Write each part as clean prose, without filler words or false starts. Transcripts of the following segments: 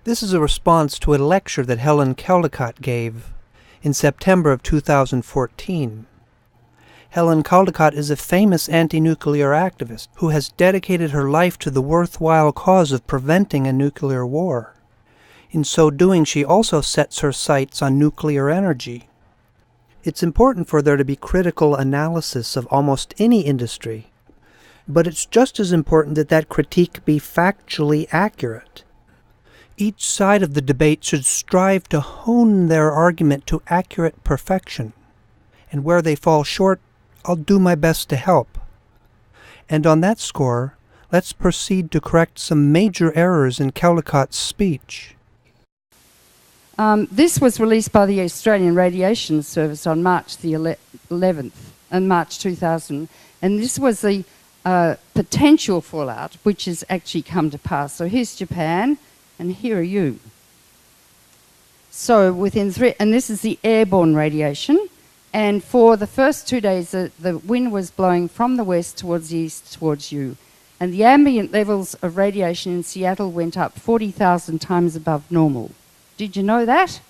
This is a response to a lecture that Helen Caldicott gave in September of 2014. Helen Caldicott is a famous anti-nuclear activist who has dedicated her life to the worthwhile cause of preventing a nuclear war. In so doing, she also sets her sights on nuclear energy. It's important for there to be critical analysis of almost any industry, but it's just as important that that critique be factually accurate. Each side of the debate should strive to hone their argument to accurate perfection, and where they fall short, I'll do my best to help. And on that score, let's proceed to correct some major errors in Caldicott's speech. This was released by the Australian Radiation Service on March the 11th, in March 2000, and this was the potential fallout, which has actually come to pass. So here's Japan, and here are you. So within and this is the airborne radiation, and for the first 2 days, the wind was blowing from the west towards the east towards you, and the ambient levels of radiation in Seattle went up 40,000 times above normal. Did you know that?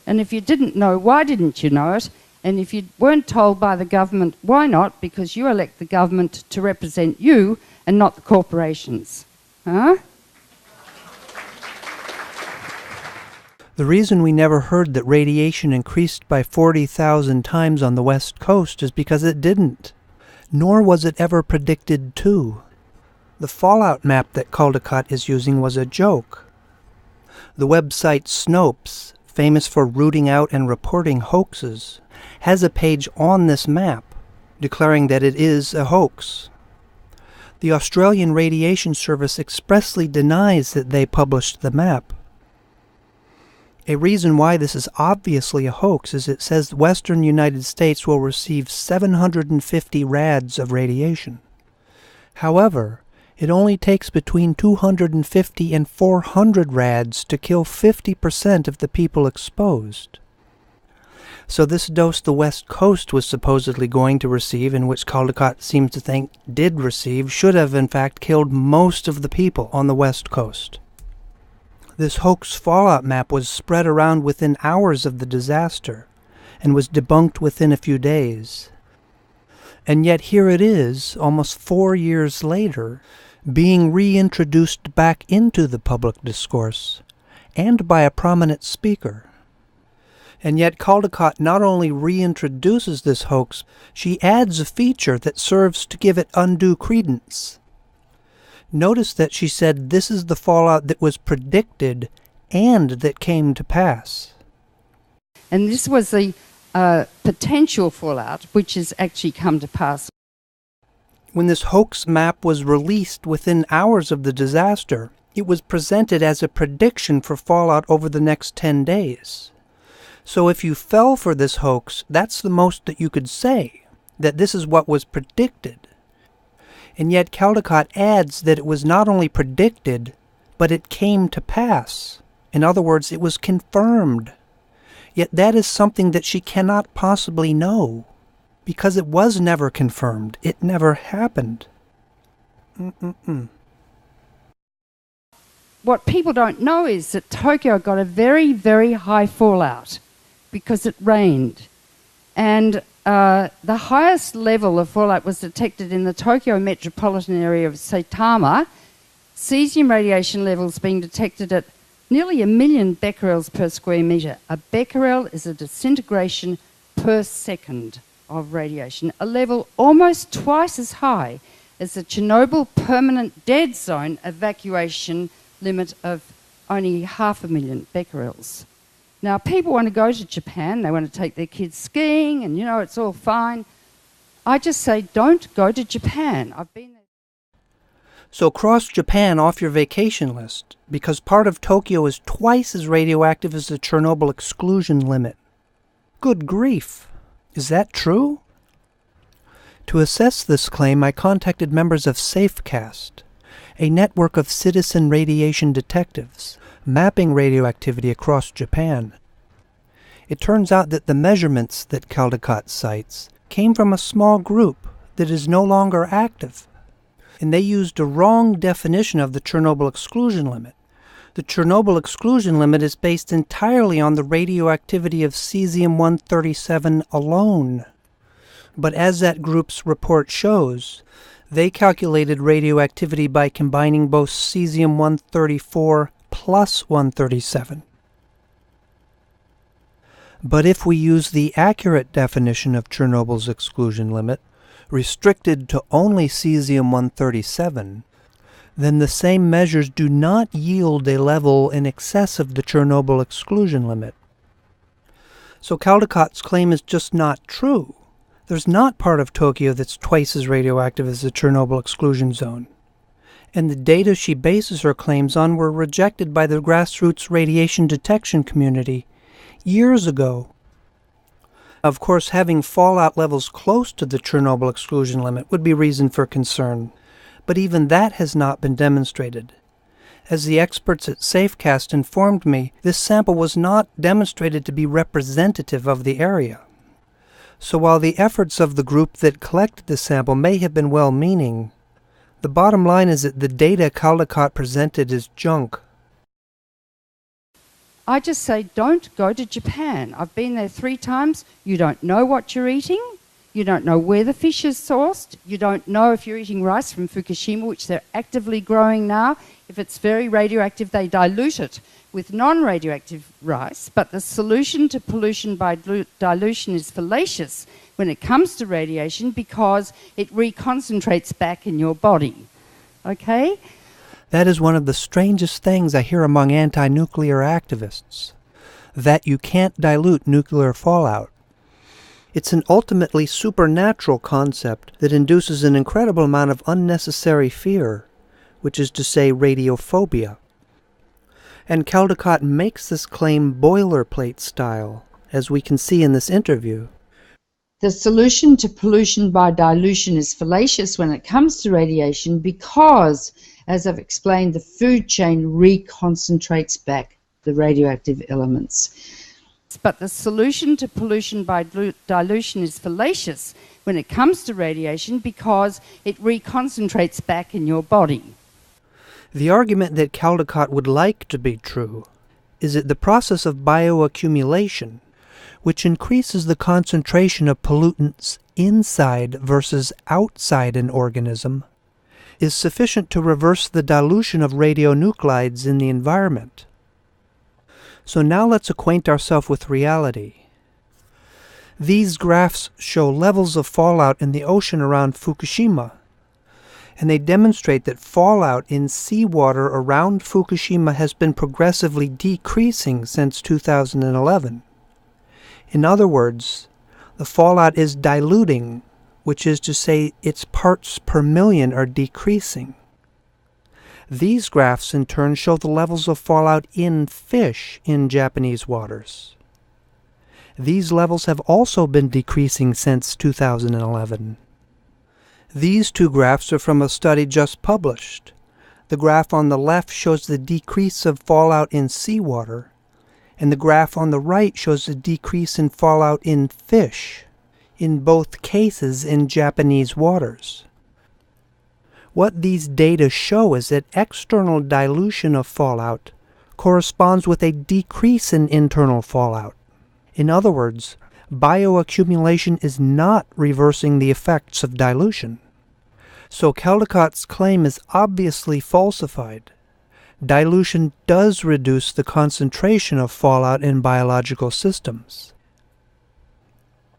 And if you didn't know, why didn't you know it? And if you weren't told by the government, why not? Because you elect the government to represent you and not the corporations. Huh? The reason we never heard that radiation increased by 40,000 times on the West Coast is because it didn't, nor was it ever predicted to. The fallout map that Caldicott is using was a joke. The website Snopes, famous for rooting out and reporting hoaxes, has a page on this map declaring that it is a hoax. The Australian Radiation Service expressly denies that they published the map. A reason why this is obviously a hoax is it says the western United States will receive 750 rads of radiation. However, it only takes between 250 and 400 rads to kill 50% of the people exposed. So this dose the West Coast was supposedly going to receive, and which Caldicott seems to think did receive, should have in fact killed most of the people on the West Coast. This hoax fallout map was spread around within hours of the disaster, and was debunked within a few days. And yet here it is, almost 4 years later, being reintroduced back into the public discourse, and by a prominent speaker. And yet Caldicott not only reintroduces this hoax, she adds a feature that serves to give it undue credence. Notice that she said this is the fallout that was predicted and that came to pass. And this was the potential fallout, which has actually come to pass. When this hoax map was released within hours of the disaster, it was presented as a prediction for fallout over the next 10 days. So if you fell for this hoax, that's the most that you could say, that this is what was predicted. And yet Caldicott adds that it was not only predicted, but it came to pass. In other words, it was confirmed. Yet that is something that she cannot possibly know, because it was never confirmed. It never happened. What people don't know is that Tokyo got a very, very high fallout because it rained. And the highest level of fallout was detected in the Tokyo metropolitan area of Saitama, cesium radiation levels being detected at nearly 1 million becquerels per square metre. A becquerel is a disintegration per second of radiation, a level almost twice as high as the Chernobyl permanent dead zone evacuation limit of only 500,000 becquerels. Now, people want to go to Japan, they want to take their kids skiing, and it's all fine. I just say, don't go to Japan. I've been there. So cross Japan off your vacation list, because part of Tokyo is twice as radioactive as the Chernobyl exclusion limit. Good grief! Is that true? To assess this claim, I contacted members of SafeCast, a network of citizen radiation detectives, mapping radioactivity across Japan. It turns out that the measurements that Caldicott cites came from a small group that is no longer active, and they used a wrong definition of the Chernobyl exclusion limit. The Chernobyl exclusion limit is based entirely on the radioactivity of cesium-137 alone. But as that group's report shows, they calculated radioactivity by combining both cesium-134 plus 137. But if we use the accurate definition of Chernobyl's exclusion limit, restricted to only cesium-137, then the same measures do not yield a level in excess of the Chernobyl exclusion limit. So Caldicott's claim is just not true. There's not part of Tokyo that's twice as radioactive as the Chernobyl exclusion zone. And the data she bases her claims on were rejected by the grassroots radiation detection community years ago. Of course, having fallout levels close to the Chernobyl exclusion limit would be reason for concern. But even that has not been demonstrated. As the experts at Safecast informed me, this sample was not demonstrated to be representative of the area. So while the efforts of the group that collected the sample may have been well-meaning, the bottom line is that the data Caldicott presented is junk. I just say don't go to Japan. I've been there 3 times. You don't know what you're eating. You don't know where the fish is sourced. You don't know if you're eating rice from Fukushima, which they're actively growing now. If it's very radioactive, they dilute it with non-radioactive rice. But the solution to pollution by dilution is fallacious when it comes to radiation because it reconcentrates back in your body. Okay? That is one of the strangest things I hear among anti-nuclear activists, that you can't dilute nuclear fallout. It's an ultimately supernatural concept that induces an incredible amount of unnecessary fear, which is to say radiophobia. And Caldicott makes this claim boilerplate style, as we can see in this interview. The solution to pollution by dilution is fallacious when it comes to radiation because, as I've explained, the food chain reconcentrates back the radioactive elements. But the solution to pollution by dilution is fallacious when it comes to radiation because it reconcentrates back in your body. The argument that Caldicott would like to be true is that the process of bioaccumulation, which increases the concentration of pollutants inside versus outside an organism, is sufficient to reverse the dilution of radionuclides in the environment. So now let's acquaint ourselves with reality. These graphs show levels of fallout in the ocean around Fukushima, and they demonstrate that fallout in seawater around Fukushima has been progressively decreasing since 2011. In other words, the fallout is diluting, which is to say its parts per million are decreasing. These graphs in turn show the levels of fallout in fish in Japanese waters. These levels have also been decreasing since 2011. These 2 graphs are from a study just published. The graph on the left shows the decrease of fallout in seawater, and the graph on the right shows a decrease in fallout in fish, in both cases in Japanese waters. What these data show is that external dilution of fallout corresponds with a decrease in internal fallout. In other words, bioaccumulation is not reversing the effects of dilution. So Caldicott's claim is obviously falsified. Dilution does reduce the concentration of fallout in biological systems.